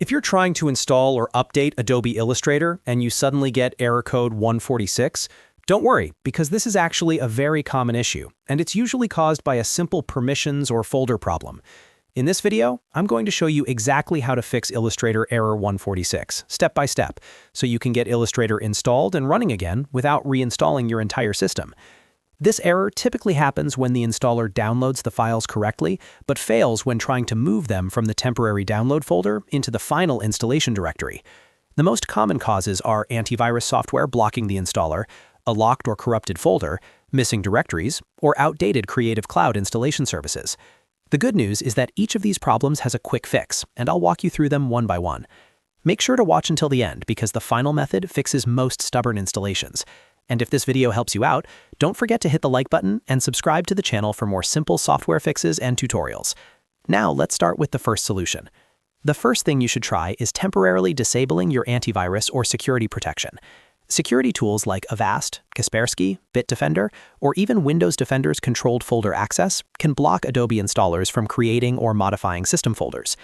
If you're trying to install or update Adobe Illustrator and you suddenly get error code 146, don't worry, because this is actually a very common issue, and it's usually caused by a simple permissions or folder problem. In this video, I'm going to show you exactly how to fix Illustrator error 146, step by step, so you can get Illustrator installed and running again without reinstalling your entire system. This error typically happens when the installer downloads the files correctly, but fails when trying to move them from the temporary download folder into the final installation directory. The most common causes are antivirus software blocking the installer, a locked or corrupted folder, missing directories, or outdated Creative Cloud installation services. The good news is that each of these problems has a quick fix, and I'll walk you through them one by one. Make sure to watch until the end because the final method fixes most stubborn installations. And if this video helps you out, don't forget to hit the like button and subscribe to the channel for more simple software fixes and tutorials. Now let's start with the first solution. The first thing you should try is temporarily disabling your antivirus or security protection. Security tools like Avast, Kaspersky, Bitdefender, or even Windows Defender's controlled folder access can block Adobe installers from creating or modifying system folders.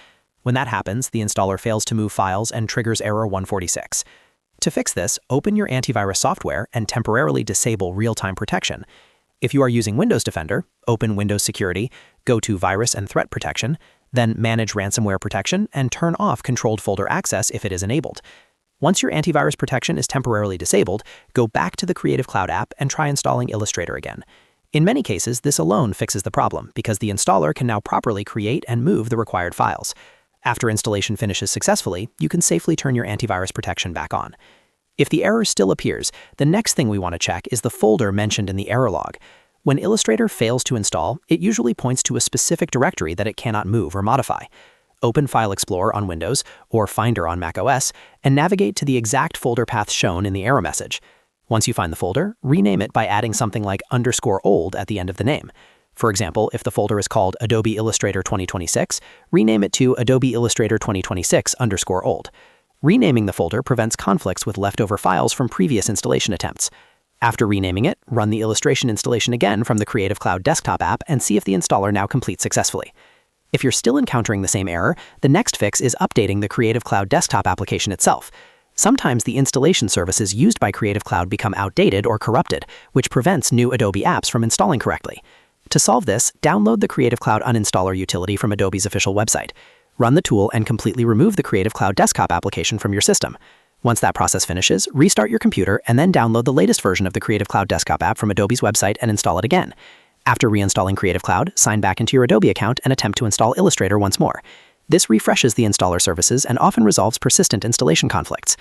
When that happens, the installer fails to move files and triggers error 146. To fix this, open your antivirus software and temporarily disable real-time protection. If you are using Windows Defender, open Windows Security, go to Virus and Threat Protection, then Manage Ransomware Protection and turn off Controlled Folder Access if it is enabled. Once your antivirus protection is temporarily disabled, go back to the Creative Cloud app and try installing Illustrator again. In many cases, this alone fixes the problem because the installer can now properly create and move the required files. After installation finishes successfully, you can safely turn your antivirus protection back on. If the error still appears, the next thing we want to check is the folder mentioned in the error log. When Illustrator fails to install, it usually points to a specific directory that it cannot move or modify. Open File Explorer on Windows or Finder on macOS and navigate to the exact folder path shown in the error message. Once you find the folder, rename it by adding something like _old at the end of the name. For example, if the folder is called Adobe Illustrator 2026, rename it to Adobe Illustrator 2026 _old. Renaming the folder prevents conflicts with leftover files from previous installation attempts. After renaming it, run the illustration installation again from the Creative Cloud desktop app and see if the installer now completes successfully. If you're still encountering the same error, the next fix is updating the Creative Cloud desktop application itself. Sometimes the installation services used by Creative Cloud become outdated or corrupted, which prevents new Adobe apps from installing correctly. To solve this, download the Creative Cloud uninstaller utility from Adobe's official website. Run the tool and completely remove the Creative Cloud desktop application from your system. Once that process finishes, restart your computer and then download the latest version of the Creative Cloud desktop app from Adobe's website and install it again. After reinstalling Creative Cloud, sign back into your Adobe account and attempt to install Illustrator once more. This refreshes the installer services and often resolves persistent installation conflicts.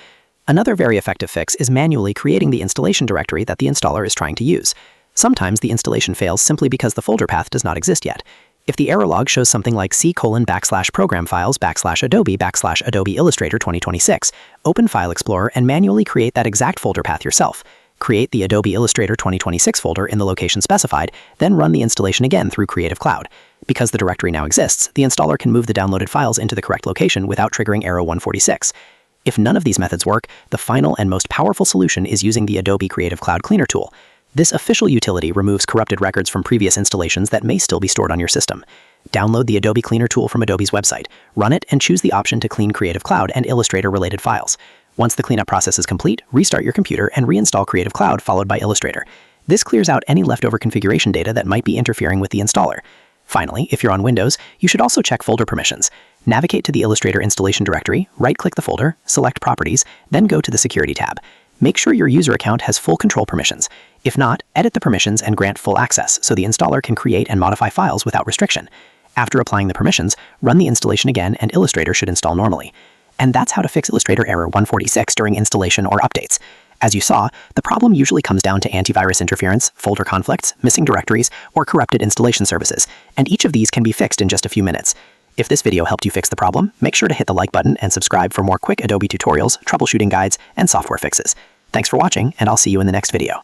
Another very effective fix is manually creating the installation directory that the installer is trying to use. Sometimes the installation fails simply because the folder path does not exist yet. If the error log shows something like C:\program files /Adobe Illustrator 2026, open File Explorer and manually create that exact folder path yourself. Create the Adobe Illustrator 2026 folder in the location specified, then run the installation again through Creative Cloud. Because the directory now exists, the installer can move the downloaded files into the correct location without triggering error 146. If none of these methods work, the final and most powerful solution is using the Adobe Creative Cloud Cleaner tool. This official utility removes corrupted records from previous installations that may still be stored on your system. Download the Adobe Cleaner tool from Adobe's website, run it, and choose the option to clean Creative Cloud and Illustrator-related files. Once the cleanup process is complete, restart your computer and reinstall Creative Cloud followed by Illustrator. This clears out any leftover configuration data that might be interfering with the installer. Finally, if you're on Windows, you should also check folder permissions. Navigate to the Illustrator installation directory, right-click the folder, select Properties, then go to the Security tab. Make sure your user account has full control permissions. If not, edit the permissions and grant full access so the installer can create and modify files without restriction. After applying the permissions, run the installation again and Illustrator should install normally. And that's how to fix Illustrator error 146 during installation or updates. As you saw, the problem usually comes down to antivirus interference, folder conflicts, missing directories, or corrupted installation services, and each of these can be fixed in just a few minutes. If this video helped you fix the problem, make sure to hit the like button and subscribe for more quick Adobe tutorials, troubleshooting guides, and software fixes. Thanks for watching, and I'll see you in the next video.